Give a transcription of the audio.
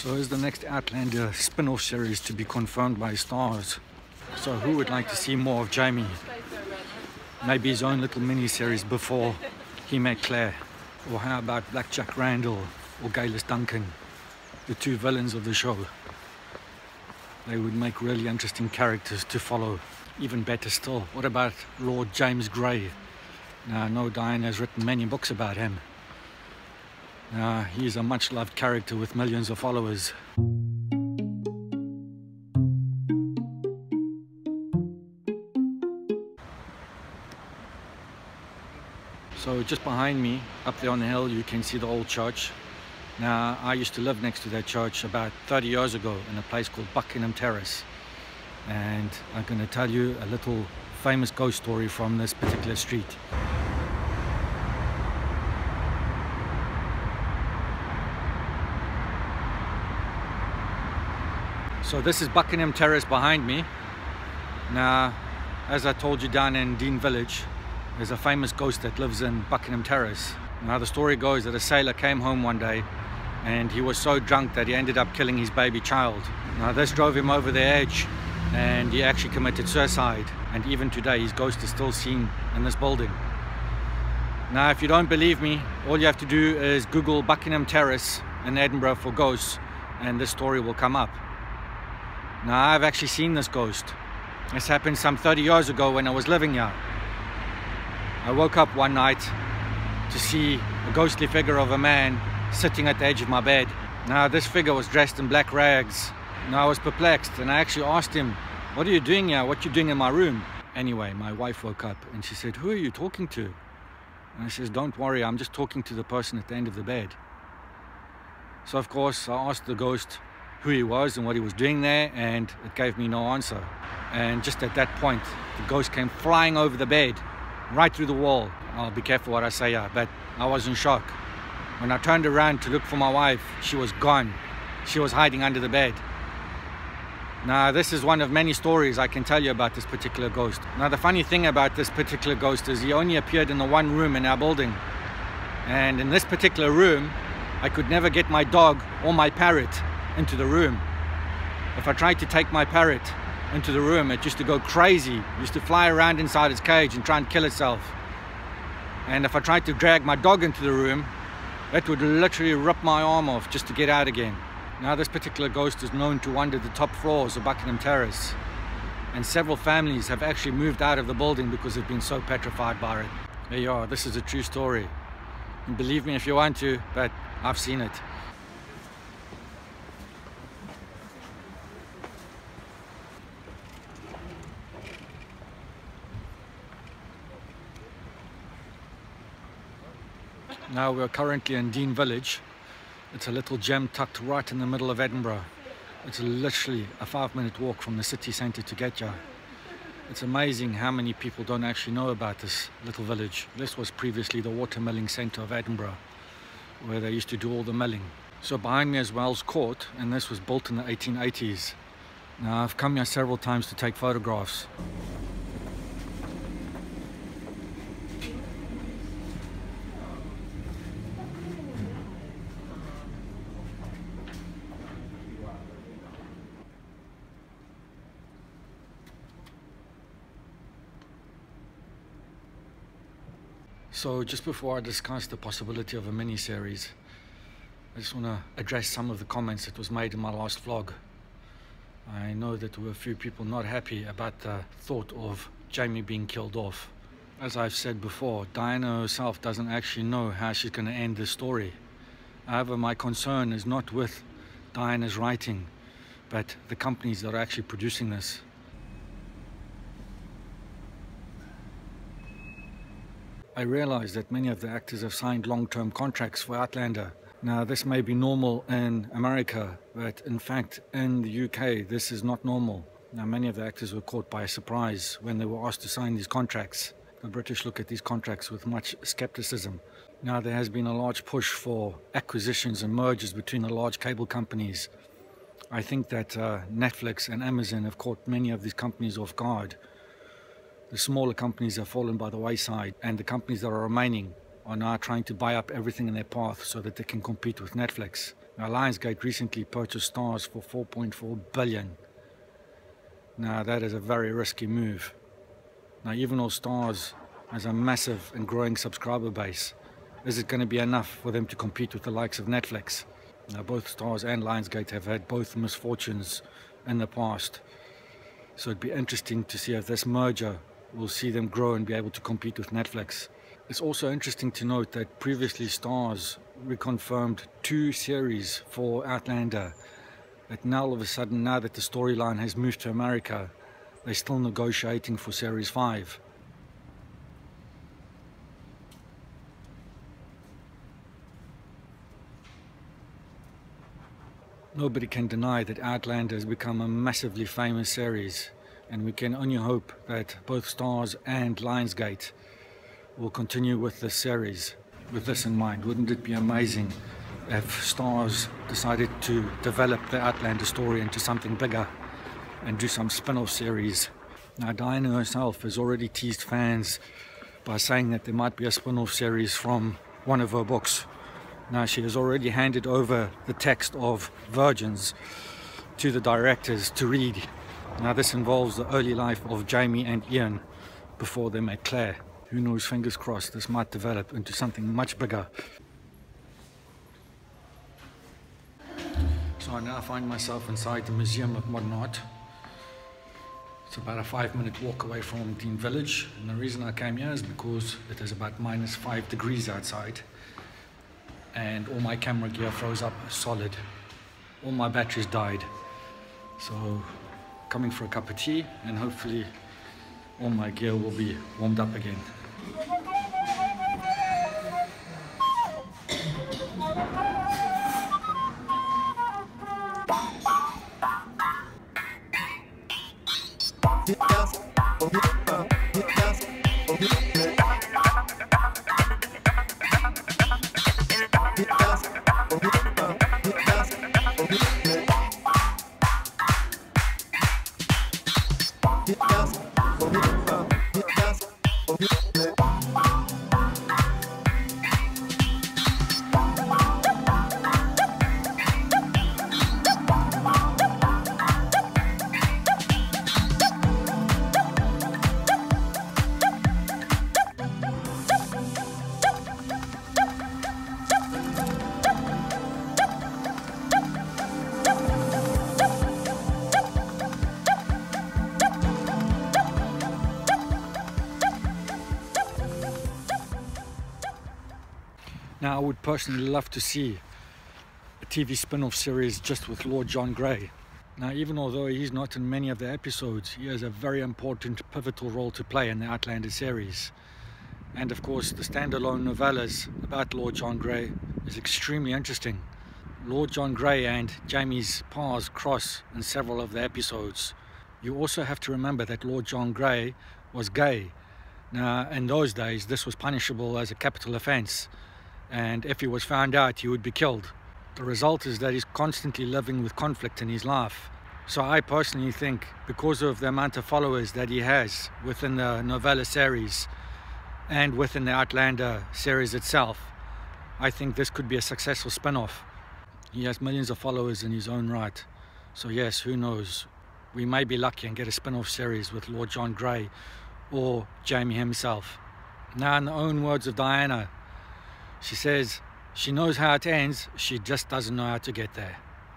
So is the next Outlander spin-off series to be confirmed by StarZ? So who would like to see more of Jamie? Maybe his own little mini-series before he met Claire? Or how about Blackjack Randall or Gayless Duncan, the two villains of the show? They would make really interesting characters to follow. Even better still, what about Lord James Grey? Now, I know Diane has written many books about him. He's a much-loved character with millions of followers. So just behind me, up there on the hill, you can see the old church. Now, I used to live next to that church about 30 years ago in a place called Buckingham Terrace. And I'm going to tell you a little famous ghost story from this particular street. So this is Buckingham Terrace behind me. Now, as I told you, down in Dean Village, there's a famous ghost that lives in Buckingham Terrace. Now, the story goes that a sailor came home one day and he was so drunk that he ended up killing his baby child. Now, this drove him over the edge and he actually committed suicide. And even today, his ghost is still seen in this building. Now, if you don't believe me, all you have to do is Google Buckingham Terrace in Edinburgh for ghosts and this story will come up. Now, I've actually seen this ghost. This happened some 30 years ago when I was living here. I woke up one night to see a ghostly figure of a man sitting at the edge of my bed. Now, this figure was dressed in black rags. Now, I was perplexed and I actually asked him, "What are you doing here? What are you doing in my room?" Anyway, my wife woke up and she said, "Who are you talking to?" And I says, "Don't worry, I'm just talking to the person at the end of the bed." So, of course, I asked the ghost who he was and what he was doing there, and it gave me no answer. And just at that point, the ghost came flying over the bed, right through the wall. I'll be careful what I say here, but I was in shock. When I turned around to look for my wife, she was gone. She was hiding under the bed. Now, this is one of many stories I can tell you about this particular ghost. Now, the funny thing about this particular ghost is he only appeared in the one room in our building. And in this particular room, I could never get my dog or my parrot into the room. If I tried to take my parrot into the room, it used to go crazy. It used to fly around inside its cage and try and kill itself. And if I tried to drag my dog into the room, it would literally rip my arm off just to get out again. Now, this particular ghost is known to wander the top floors of Buckingham Terrace, and several families have actually moved out of the building because they've been so petrified by it. There you are, this is a true story. And believe me if you want to, but I've seen it. Now, we're currently in Dean Village. It's a little gem tucked right in the middle of Edinburgh. It's literally a 5-minute walk from the city centre to get here. It's amazing how many people don't actually know about this little village. This was previously the water milling centre of Edinburgh, where they used to do all the milling. So behind me is Wells Court, and this was built in the 1880s. Now, I've come here several times to take photographs. So just before I discuss the possibility of a mini-series, I just want to address some of the comments that was made in my last vlog. I know that there were a few people not happy about the thought of Jamie being killed off. As I've said before, Diana herself doesn't actually know how she's going to end this story. However, my concern is not with Diana's writing, but the companies that are actually producing this. I realize that many of the actors have signed long-term contracts for Outlander. Now, this may be normal in America, but in fact, in the UK, this is not normal. Now, many of the actors were caught by surprise when they were asked to sign these contracts. The British look at these contracts with much skepticism. Now, there has been a large push for acquisitions and mergers between the large cable companies. I think that Netflix and Amazon have caught many of these companies off guard. The smaller companies have fallen by the wayside, and the companies that are remaining are now trying to buy up everything in their path so that they can compete with Netflix. Now, Lionsgate recently purchased StarZ for 4.4 billion. Now, that is a very risky move. Now, even though StarZ has a massive and growing subscriber base, is it going to be enough for them to compete with the likes of Netflix? Now, both StarZ and Lionsgate have had both misfortunes in the past. So it'd be interesting to see if this merger will see them grow and be able to compete with Netflix. It's also interesting to note that previously StarZ reconfirmed 2 series for Outlander. But now all of a sudden, now that the storyline has moved to America, they're still negotiating for series 5. Nobody can deny that Outlander has become a massively famous series, and we can only hope that both StarZ and Lionsgate will continue with this series. With this in mind, wouldn't it be amazing if StarZ decided to develop the Outlander story into something bigger and do some spin-off series? Now, Diana herself has already teased fans by saying that there might be a spin-off series from one of her books. Now, she has already handed over the text of Virgins to the directors to read. Now, this involves the early life of Jamie and Ian before they met Claire. Who knows, fingers crossed, this might develop into something much bigger. So I now find myself inside the Museum of Modern Art. It's about a 5-minute walk away from Dean Village, and the reason I came here is because it is about -5 degrees outside and all my camera gear froze up solid. All my batteries died. So coming for a cup of tea, and hopefully all my gear will be warmed up again. Now, I would personally love to see a TV spin-off series just with Lord John Grey. Now, even although he's not in many of the episodes, he has a very important, pivotal role to play in the Outlander series. And of course, the standalone novellas about Lord John Grey is extremely interesting. Lord John Grey and Jamie's paths cross in several of the episodes. You also have to remember that Lord John Grey was gay. Now, in those days, this was punishable as a capital offence. And if he was found out, he would be killed. The result is that he's constantly living with conflict in his life. So I personally think, because of the amount of followers that he has within the novella series and within the Outlander series itself, I think this could be a successful spin-off. He has millions of followers in his own right. So yes, who knows? We may be lucky and get a spin-off series with Lord John Grey or Jamie himself. Now, in the own words of Diana, she says she knows how it ends, she just doesn't know how to get there.